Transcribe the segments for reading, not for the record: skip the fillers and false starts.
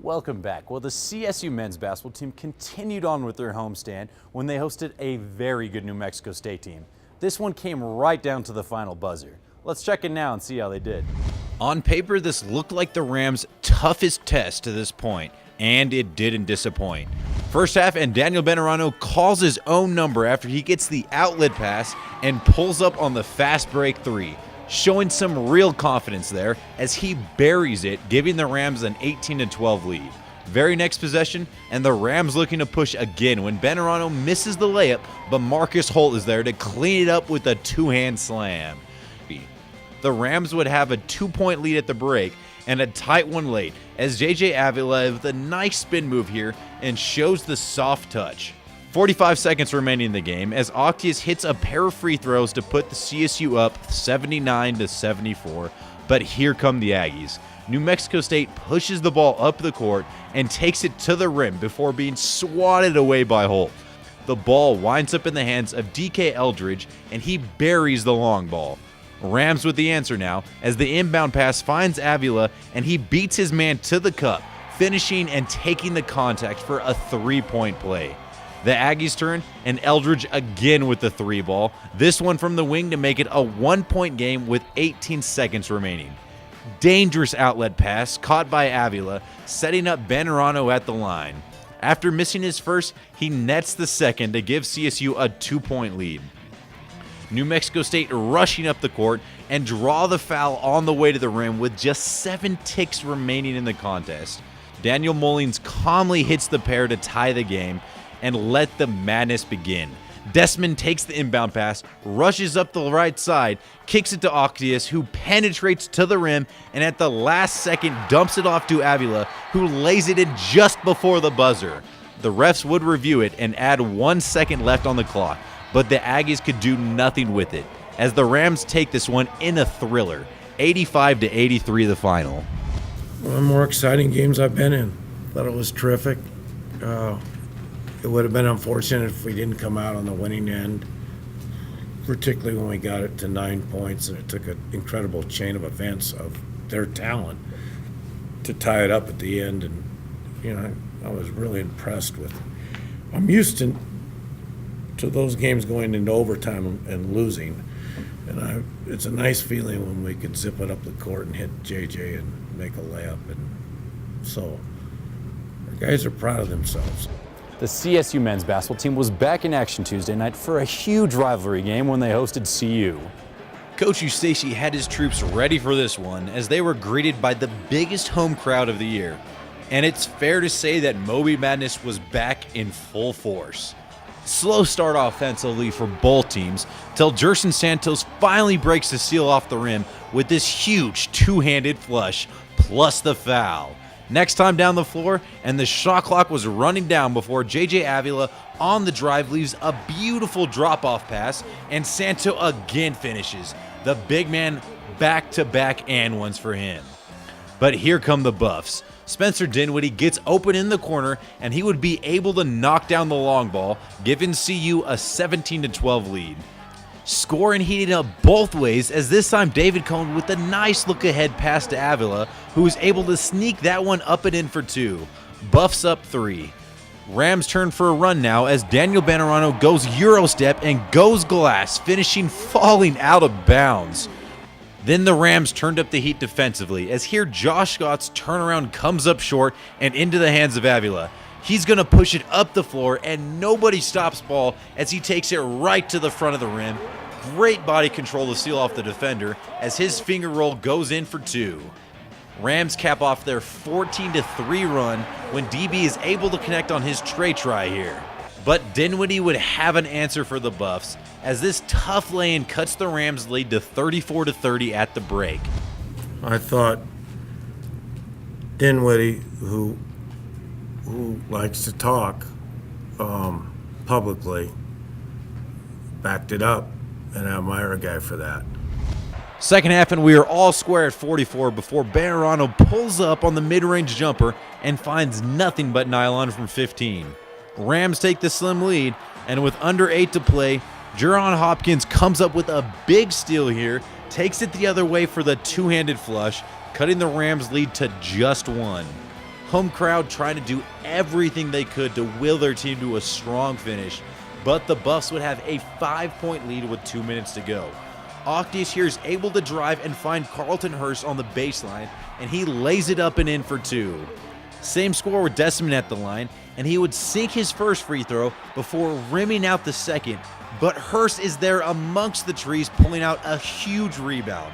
Welcome back. Well, the CSU men's basketball team continued on with their homestand when they hosted a very good New Mexico State team. This one came right down to the final buzzer. Let's check it now and see how they did. On paper, this looked like the Rams' toughest test to this point, and it didn't disappoint. First half, and Daniel Benerano calls his own number after he gets the outlet pass and pulls up on the fast break three, showing some real confidence there as he buries it, giving the Rams an 18-12 lead. Very next possession, and the Rams looking to push again when Benerano misses the layup, but Marcus Holt is there to clean it up with a two-hand slam. The Rams would have a 2-point lead at the break and a tight one late as J.J. Avila with a nice spin move here and shows the soft touch. 45 seconds remaining in the game as Octius hits a pair of free throws to put the CSU up 79-74, but here come the Aggies. New Mexico State pushes the ball up the court and takes it to the rim before being swatted away by Holt. The ball winds up in the hands of DK Eldridge and he buries the long ball. Rams with the answer now as the inbound pass finds Avila and he beats his man to the cup, finishing and taking the contact for a 3-point play. The Aggies turn and Eldridge again with the three ball, this one from the wing to make it a 1-point game with 18 seconds remaining. Dangerous outlet pass caught by Avila, setting up Benerano at the line. After missing his first, he nets the second to give CSU a 2-point lead. New Mexico State rushing up the court and draw the foul on the way to the rim with just 7 ticks remaining in the contest. Daniel Mullins calmly hits the pair to tie the game and let the madness begin. Desmond takes the inbound pass, rushes up the right side, kicks it to Octius, who penetrates to the rim and at the last second dumps it off to Avila, who lays it in just before the buzzer. The refs would review it and add 1 second left on the clock, but the Aggies could do nothing with it, as the Rams take this one in a thriller, 85-83 the final. One of the more exciting games I've been in. Thought it was terrific. It would have been unfortunate if we didn't come out on the winning end, particularly when we got it to 9 points, and it took an incredible chain of events of their talent to tie it up at the end. And, I was really impressed with it. I'm used to those games going into overtime and losing, and it's a nice feeling when we could zip it up the court and hit JJ and make a layup, and so our guys are proud of themselves. The CSU men's basketball team was back in action Tuesday night for a huge rivalry game when they hosted CU. Coach Eustace had his troops ready for this one as they were greeted by the biggest home crowd of the year, and it's fair to say that Moby Madness was back in full force. Slow start offensively for both teams till Jerson Santos finally breaks the seal off the rim with this huge two-handed flush plus the foul. Next time down the floor, and the shot clock was running down before J.J. Avila on the drive leaves a beautiful drop-off pass, and Santo again finishes. The big man back-to-back and ones for him. But here come the Buffs. Spencer Dinwiddie gets open in the corner, and he would be able to knock down the long ball, giving CU a 17-12 lead. Scoring heating up both ways as this time David Cohn with a nice look-ahead pass to Avila, who was able to sneak that one up and in for 2. Buffs up 3. Rams turn for a run now as Daniel Benerano goes Eurostep and goes glass, finishing falling out of bounds. Then the Rams turned up the heat defensively as here Josh Scott's turnaround comes up short and into the hands of Avila. He's going to push it up the floor and nobody stops ball as he takes it right to the front of the rim. Great body control to seal off the defender as his finger roll goes in for 2. Rams cap off their 14-3 run when DB is able to connect on his try here. But Dinwiddie would have an answer for the Buffs as this tough lane cuts the Rams' lead to 34-30 at the break. I thought Dinwiddie, who likes to talk publicly, backed it up, and I admire a guy for that. Second half, and we are all square at 44 before Benerano pulls up on the mid-range jumper and finds nothing but nylon from 15. Rams take the slim lead, and with under 8 to play, Juron Hopkins comes up with a big steal here, takes it the other way for the two-handed flush, cutting the Rams' lead to just 1. home crowd trying to do everything they could to will their team to a strong finish, but the Buffs would have a 5-point lead with 2 minutes to go. Octis here is able to drive and find Carlton Hurst on the baseline, and he lays it up and in for 2. Same score with Desmond at the line, and he would sink his first free throw before rimming out the second, but Hurst is there amongst the trees pulling out a huge rebound.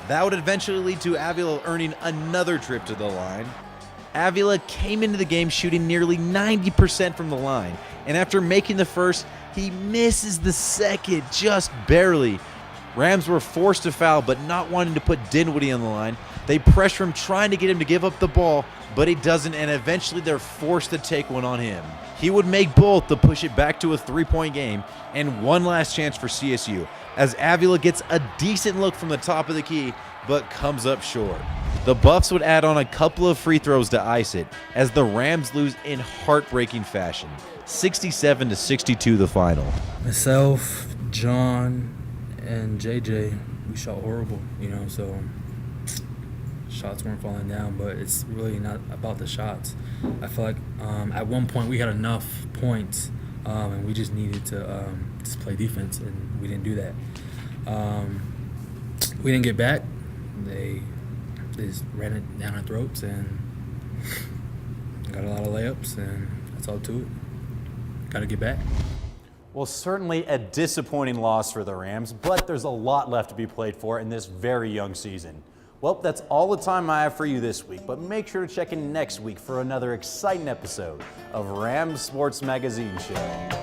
That would eventually lead to Avila earning another trip to the line. Avila came into the game shooting nearly 90% from the line, and after making the first, he misses the second just barely. Rams were forced to foul, but not wanting to put Dinwiddie on the line. They pressure him, trying to get him to give up the ball, but he doesn't, and eventually they're forced to take one on him. He would make both to push it back to a 3-point game, and one last chance for CSU, as Avila gets a decent look from the top of the key, but comes up short. The Buffs would add on a couple of free throws to ice it, as the Rams lose in heartbreaking fashion. 67-62 the final. Myself, John, and JJ, we shot horrible, so shots weren't falling down, but it's really not about the shots. I feel like at one point we had enough points, and we just needed to just play defense, and we didn't do that. We didn't get back. They just ran it down our throats and got a lot of layups, and that's all to it. Got to get back. Well, certainly a disappointing loss for the Rams, but there's a lot left to be played for in this very young season. Well, that's all the time I have for you this week, but make sure to check in next week for another exciting episode of Rams Sports Magazine Show.